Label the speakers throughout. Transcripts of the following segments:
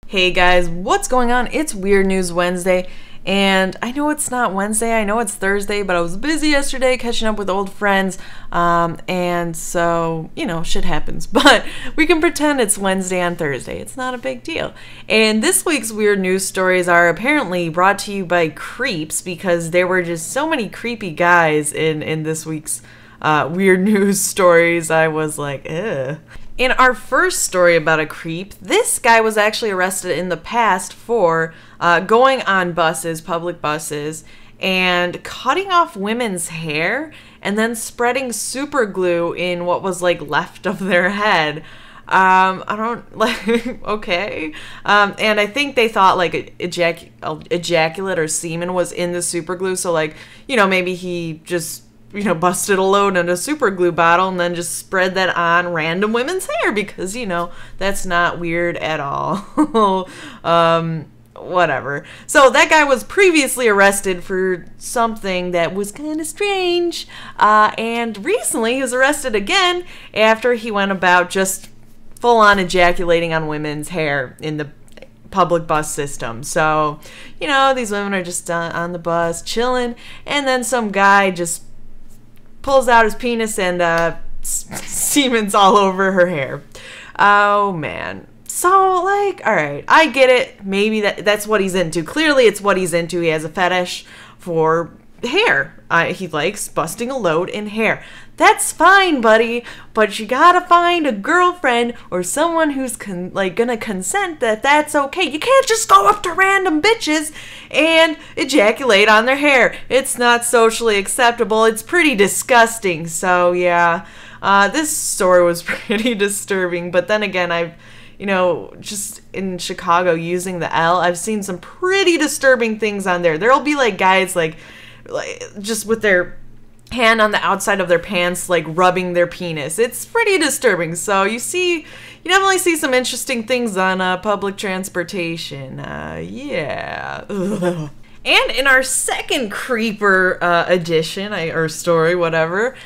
Speaker 1: Hey guys, what's going on? It's Weird News Wednesday, and I know it's not Wednesday, I know it's Thursday, but I was busy yesterday catching up with old friends, and so, shit happens. But we can pretend it's Wednesday on Thursday. It's not a big deal. And this week's Weird News stories are apparently brought to you by creeps, because there were just so many creepy guys in this week's Weird News stories. I was like, ugh. In our first story about a creep, this guy was actually arrested in the past for going on buses, public buses, and cutting off women's hair and then spreading super glue in what was like left of their head. I don't like, okay. And I think they thought like ejaculate or semen was in the super glue. So like, maybe he just busted a load in a super glue bottle and then just spread that on random women's hair because, that's not weird at all. Whatever. So that guy was previously arrested for something that was kind of strange. And recently he was arrested again after he went about just full on ejaculating on women's hair in the public bus system. So, these women are just on the bus chilling, and then some guy just pulls out his penis and semen's all over her hair. Oh man. So like, all right, I get it. Maybe that's what he's into. Clearly it's what he's into. He has a fetish for hair. He likes busting a load in hair. That's fine, buddy, but you gotta find a girlfriend or someone who's gonna consent that that's okay. You can't just go up to random bitches and ejaculate on their hair. It's not socially acceptable. It's pretty disgusting. So yeah, this story was pretty disturbing. But then again, I've just in Chicago using the L, I've seen some pretty disturbing things on there. There'll be like guys like just with their hand on the outside of their pants, like rubbing their penis. It's pretty disturbing. So you definitely see some interesting things on public transportation. Yeah. Ugh. And in our second creeper edition, or story, whatever,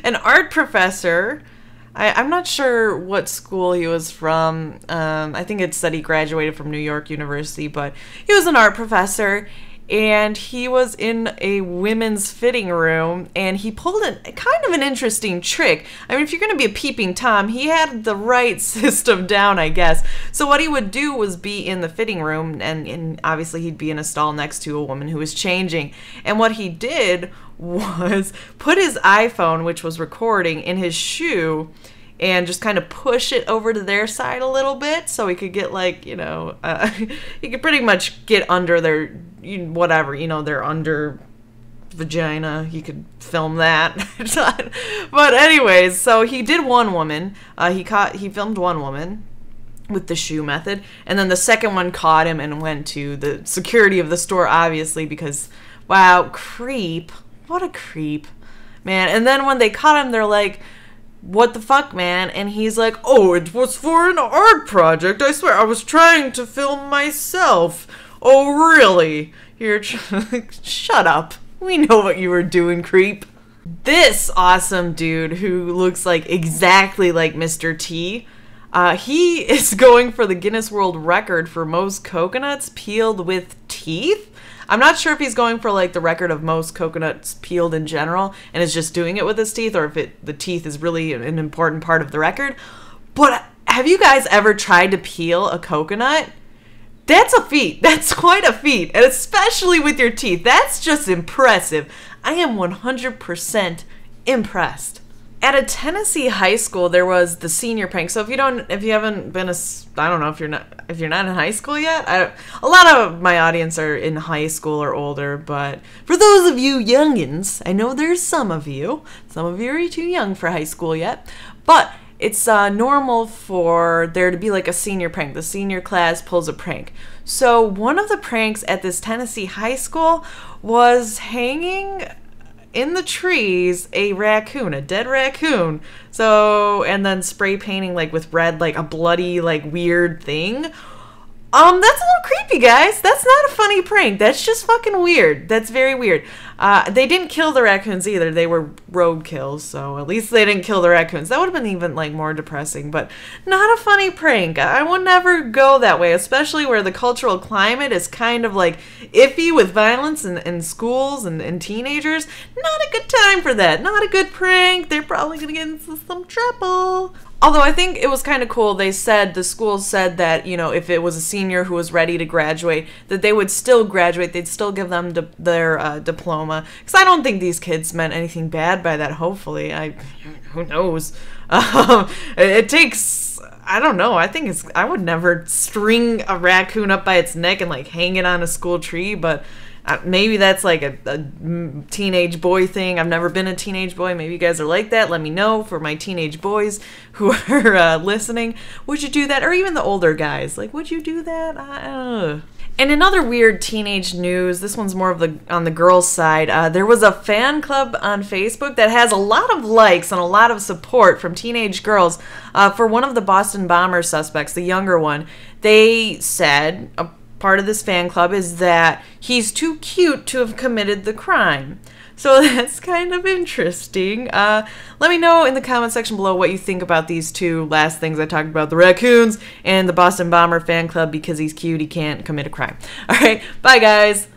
Speaker 1: an art professor, I'm not sure what school he was from. I think it said he graduated from New York University, but he was an art professor. And he was in a women's fitting room, and he pulled kind of an interesting trick. I mean, if you're going to be a Peeping Tom, he had the right system down, I guess. So what he would do was be in the fitting room, and obviously he'd be in a stall next to a woman who was changing. And what he did was put his iPhone, which was recording, in his shoe, and just kind of push it over to their side a little bit so he could get like, he could pretty much get under their, whatever, their under vagina. He could film that. But anyways, so he did one woman. He filmed one woman with the shoe method, and then the second one caught him and went to the security of the store, obviously, because, wow, creep. What a creep, man. And then when they caught him, they're like, what the fuck, man? And he's like, oh, it was for an art project. I swear, I was trying to film myself. Oh, really? Shut up. We know what you were doing, creep. This awesome dude who looks like exactly like Mr. T, he is going for the Guinness World Record for most coconuts peeled with teeth. I'm not sure if he's going for like the record of most coconuts peeled in general and is just doing it with his teeth, or if the teeth is really an important part of the record. But have you guys ever tried to peel a coconut? That's a feat. That's quite a feat. And especially with your teeth. That's just impressive. I am 100% impressed. At a Tennessee high school, there was the senior prank. So if you haven't been I don't know if you're not in high school yet. A lot of my audience are in high school or older, but for those of you youngins, I know there's some of you are too young for high school yet, but it's normal for there to be like a senior prank. The senior class pulls a prank. So one of the pranks at this Tennessee high school was hanging in the trees a dead raccoon. So, and then spray painting like with red, like a bloody, like weird thing. That's a little creepy, guys. That's not a funny prank. That's just fucking weird. That's very weird. They didn't kill the raccoons either. They were road kills, so at least they didn't kill the raccoons. That would have been even, like, more depressing, but not a funny prank. I would never go that way, especially where the cultural climate is kind of, like, iffy with violence in schools and teenagers. Not a good time for that. Not a good prank. They're probably gonna get into some trouble. Although I think it was kind of cool, the schools said that, you know, if it was a senior who was ready to graduate, that they would still graduate, they'd still give them their diploma. Because I don't think these kids meant anything bad by that, hopefully. Who knows? It takes, I don't know, I would never string a raccoon up by its neck and, like, hang it on a school tree, but maybe that's like a teenage boy thing. I've never been a teenage boy. Maybe you guys are like that. Let me know for my teenage boys who are listening. Would you do that? Or even the older guys. Like, would you do that? And in other weird teenage news, this one's more of on the girls' side. There was a fan club on Facebook that has a lot of likes and a lot of support from teenage girls for one of the Boston bomber suspects, the younger one. They said part of this fan club is that he's too cute to have committed the crime. So that's kind of interesting. Let me know in the comment section below what you think about these two last things I talked about, the raccoons and the Boston Bomber fan club. Because he's cute, he can't commit a crime. All right, bye guys.